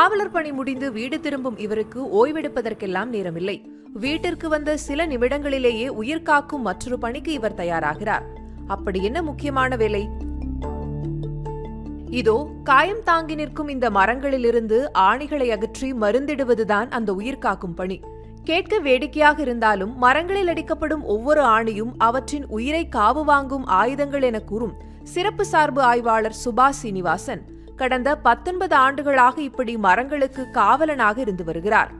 காவலர் பணி முடிந்து வீடு திரும்பும் இவருக்கு ஓய்வெடுப்பதற்கெல்லாம் நேரமில்லை. வீட்டிற்கு வந்த சில நிமிடங்களிலேயே உயிர் காக்கும் மற்றொரு பணிக்கு இவர் தயாராகிறார். அப்படி என்ன முக்கியமான வேலை? இதோ காயம் தாங்கி நிற்கும் இந்த மரங்களிலிருந்து ஆணிகளை அகற்றி மருந்திடுவதுதான் அந்த உயிர் காக்கும் பணி. கேட்க வேடிக்கையாக இருந்தாலும் மரங்களில் அடிக்கப்படும் ஒவ்வொரு ஆணியும் அவற்றின் உயிரை காவு வாங்கும் ஆயுதங்கள் என கூறும் சிறப்பு சார்பு ஆய்வாளர் சுபாஷ் சீனிவாசன் கடந்த 19 ஆண்டுகளாக இப்படி மரங்களுக்கு காவலனாக இருந்து வருகிறார்.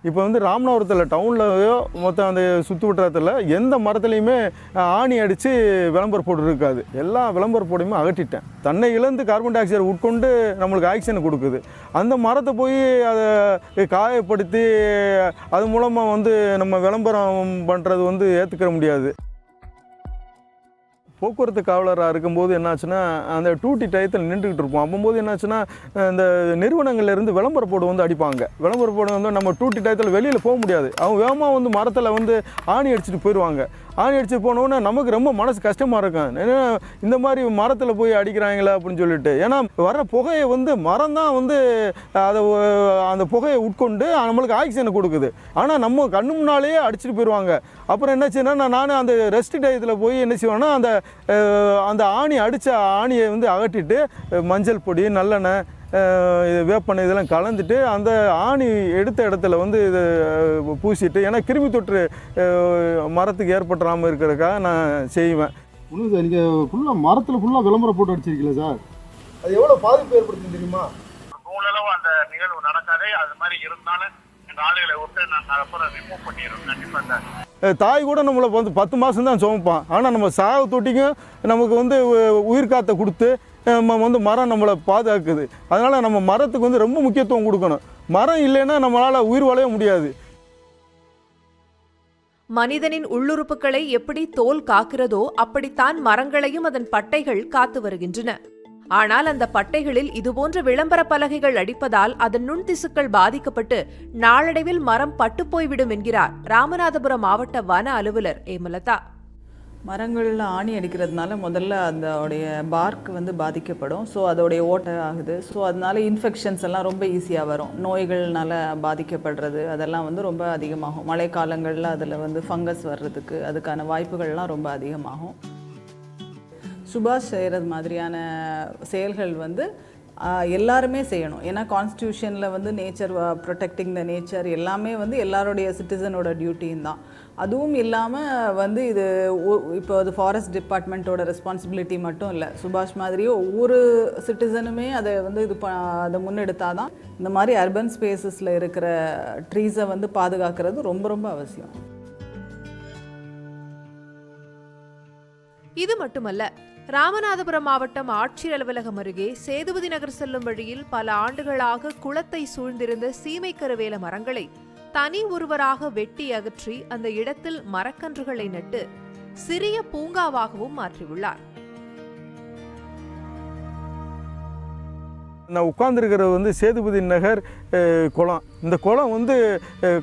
இப்போ ராமநாதபுரத்தில் டவுன்லையோ மொத்தம் அந்த சுற்று வட்டாரத்தில் எந்த மரத்துலையுமே ஆணி அடித்து விளம்பர போடு இருக்காது. எல்லா விளம்பர போடையுமே அகற்றிட்டேன். தன்னை இழந்து கார்பன் டை ஆக்சைடை உட்கொண்டு நம்மளுக்கு ஆக்சிஜனை கொடுக்குது. அந்த மரத்தை போய் அதை காயப்படுத்தி அது மூலமாக நம்ம விளம்பரம் பண்ணுறது ஏற்றுக்கிற முடியாது. போக்குவரத்து காவலராக இருக்கும்போது என்னாச்சுன்னா அந்த டூட்டி டயத்தில் நின்றுக்கிட்டு இருப்போம். அப்போது என்னாச்சுன்னா இந்த நிறுவனங்கள்லேருந்து விளம்பர போடு அடிப்பாங்க. விளம்பர போடு நம்ம டூட்டி டயத்தில் வெளியில் போக முடியாது. அவங்க வேகமாக மரத்தில் ஆணி அடிச்சுட்டு போயிடுவாங்க. ஆணி அடிச்சு போனோன்னே நமக்கு ரொம்ப மனசு கஷ்டமாக இருக்கும். ஏன்னா இந்த மாதிரி மரத்தில் போய் அடிக்கிறாங்களா அப்படின்னு சொல்லிட்டு. ஏன்னா வர புகையை மரம் தான் அதை அந்த புகையை உட்கொண்டு நம்மளுக்கு ஆக்சிஜனை கொடுக்குது. ஆனால் நம்ம கண்ணு முன்னாலேயே அடிச்சுட்டு போயிடுவாங்க. அப்புறம் என்ன செய்யணும்னா நான் அந்த ரெஸ்ட் டயத்தில் போய் என்ன செய்வேன்னா அந்த ஆணி அடித்த ஆணியை அகற்றிட்டு மஞ்சள் பொடி நல்லெண்ணெய் வேப்பெண்ணெய் இதெல்லாம் கலந்துட்டு அந்த ஆணி எடுத்த இடத்துல இதை பூசிட்டு, ஏன்னா கிருமி தொற்று மரத்துக்கு ஏற்பட்டுறாமல் இருக்கிறதுக்காக நான் செய்வேன். ஒன்றும் சார், நீங்கள் ஃபுல்லாக மரத்தில் ஃபுல்லாக விளம்பரம் போட்டு அடிச்சிருக்கீங்களா சார்? அது எவ்வளோ பாதிப்பு ஏற்படுத்தும் தெரியுமா? மூலளவு அந்த நிகழ்வு நடக்காதே. அது மாதிரி இருந்தாலும் எங்கள் ஆளுகளை விட்டு நான் அப்புறம் ரிமூவ் பண்ணிடுறோம் கண்டிப்பாக சார். தாய் கூட நம்மளை 10 மாதம் தான் சுமப்பான். ஆனால் நம்ம சாவு தொட்டிக்கும் நமக்கு உயிர் காற்றை கொடுத்து நம்ம மரம் நம்மளை பாதுகாக்குது. அதனால் நம்ம மரத்துக்கு ரொம்ப முக்கியத்துவம் கொடுக்கணும். மரம் இல்லைன்னா நம்மளால் உயிர் வாழவே முடியாது. மனிதனின் உள்ளுறுப்புகளை எப்படி தோல் காக்கிறதோ அப்படித்தான் மரங்களையும் அதன் பட்டைகள் காத்து வருகின்றன. ஆனால் அந்த பட்டைகளில் இதுபோன்ற விளம்பர பலகைகள் அடிப்பதால் அதன் நுண்திசுக்கள் பாதிக்கப்பட்டு நாளடைவில் மரம் பட்டுப்போய்விடும் என்கிறார் ராமநாதபுரம் மாவட்ட வன அலுவலர் ஏமலதா. மரங்களில் ஆணி அடிக்கிறதுனால முதல்ல அதோடைய பார்க் பாதிக்கப்படும். ஸோ அதோடைய ஓட்டை ஆகுது. ஸோ அதனால இன்ஃபெக்ஷன்ஸ் எல்லாம் ரொம்ப ஈஸியாக வரும். நோய்கள்னால பாதிக்கப்படுறது அதெல்லாம் ரொம்ப அதிகமாகும். மழை காலங்களில் அதில் ஃபங்கஸ் வர்றதுக்கு அதுக்கான வாய்ப்புகள்லாம் ரொம்ப அதிகமாகும். சுபாஷ் செய்கிறது மாதிரியான செயல்கள் எல்லாருமே செய்யணும். ஏன்னா கான்ஸ்டியூஷனில் நேச்சர் ப்ரொடெக்டிங் த நேச்சர் எல்லாமே எல்லாருடைய சிட்டிசனோட டியூட்டியும் தான். அதுவும் இல்லாமல் இது இப்போ அது ஃபாரஸ்ட் டிபார்ட்மெண்ட்டோட ரெஸ்பான்சிபிலிட்டி மட்டும் இல்லை. சுபாஷ் மாதிரியே ஒவ்வொரு சிட்டிசனுமே அதை அதை முன்னெடுத்தால் தான் இந்த மாதிரி அர்பன் ஸ்பேசஸில் இருக்கிற ட்ரீஸை பாதுகாக்கிறது ரொம்ப ரொம்ப அவசியம். இது மட்டுமல்ல, ராமநாதபுரம் மாவட்டம் ஆட்சியர் அலுவலகம் அருகே சேதுபதி நகர் செல்லும் வழியில் பல ஆண்டுகளாக குளத்தை சூழ்ந்திருந்த சீமைக்கருவேல மரங்களை தனி ஒருவராக வெட்டி அகற்றி அந்த இடத்தில் மரக்கன்றுகளை நட்டு சிறிய பூங்காவாகவும் மாற்றியுள்ளார். நான் உட்கார்ந்துருக்கிறது சேதுபதி நகர் குளம். இந்த குளம்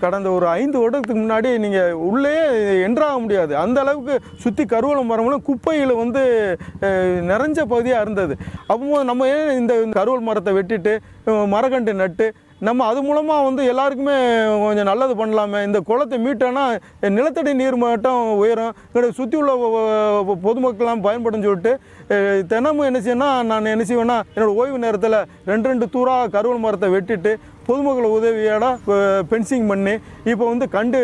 கடந்த ஒரு 5 வருடத்துக்கு முன்னாடி நீங்கள் உள்ளே என்ட்ராக முடியாது. அந்த அளவுக்கு சுற்றி கருவேல மரங்களும் குப்பையில் நிறைஞ்ச பகுதியாக இருந்தது. அப்போ நம்ம ஏன் இந்த கருவேல் மரத்தை வெட்டிட்டு மரக்கன்று நட்டு நம்ம அது மூலமாக எல்லாருக்குமே கொஞ்சம் நல்லது பண்ணலாமே. இந்த குளத்தை மீட்டோன்னா நிலத்தடி நீர் மட்டம் உயரும், இங்கே சுற்றி உள்ள பொதுமக்கள்லாம் பயன்படும் சொல்லிட்டு தினமும் என்ன செய்யணும், நான் என்ன செய்வேன்னா என்னோடய ஓய்வு நேரத்தில் 2 தூராக கருவேல் மரத்தை வெட்டிட்டு பொதுமக்கள் உதவியோட ஃபென்சிங் பண்ணி இப்போ கண்டு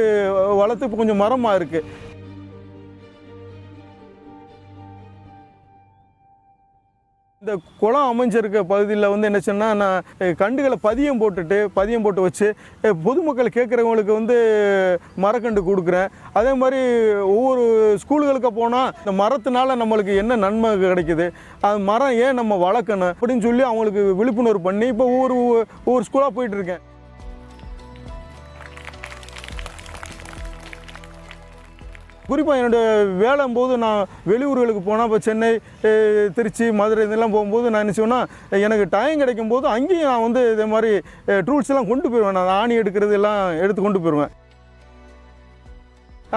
வளர்த்து இப்போ கொஞ்சம் மரமாக இருக்குது. இந்த குளம் அமைஞ்சிருக்க பகுதியில் என்ன சொன்னால் நான் கண்டுகளை பதியம் போட்டு வச்சு பொதுமக்கள் கேட்குறவங்களுக்கு மரக்கண்டு கொடுக்குறேன். அதே மாதிரி ஒவ்வொரு ஸ்கூல்களுக்கு போனால் இந்த மரத்தினால நம்மளுக்கு என்ன நன்மை கிடைக்குது, அது மரம் ஏன் நம்ம வளர்க்கணும் அப்படின்னு சொல்லி அவங்களுக்கு விழிப்புணர்வு பண்ணி இப்போ ஒவ்வொரு ஸ்கூலாக போயிட்டுருக்கேன். குறிப்பாக என்னோடய வேலைம்போது நான் வெளியூர்களுக்கு போனால் இப்போ சென்னை, திருச்சி, மதுரை இதெல்லாம் போகும்போது நான் என்ன செய்வேன்னா எனக்கு டைம் கிடைக்கும் போது அங்கேயும் நான் இதே மாதிரி டூல்ஸ் எல்லாம் கொண்டு போயிடுவேன். நான் ஆணி எடுக்கிறது எல்லாம் எடுத்து கொண்டு போயிடுவேன்.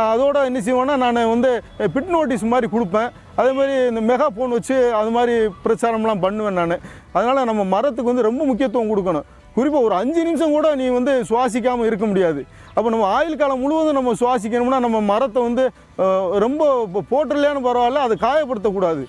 அதோட என்ன செய்வேன்னா நான் வந்து பிட் நோட்டீஸ் மாதிரி கொடுப்பேன். அதே மாதிரி இந்த மெகா ஃபோன் வச்சு அது மாதிரி பிரச்சாரம்லாம் பண்ணுவேன் நான். அதனால் நம்ம மரத்துக்கு வந்து ரொம்ப முக்கியத்துவம் கொடுக்கணும். குறிப்பாக ஒரு 5 நிமிஷம் கூட நீ வந்து சுவாசிக்காமல் இருக்க முடியாது. அப்போ நம்ம ஆயுள் காலம் முழுவதும் நம்ம சுவாசிக்கணும்னா நம்ம மரத்தை வந்து ரொம்ப போட்டுடலையான்னு பரவாயில்ல, அதை காயப்படுத்தக்கூடாது.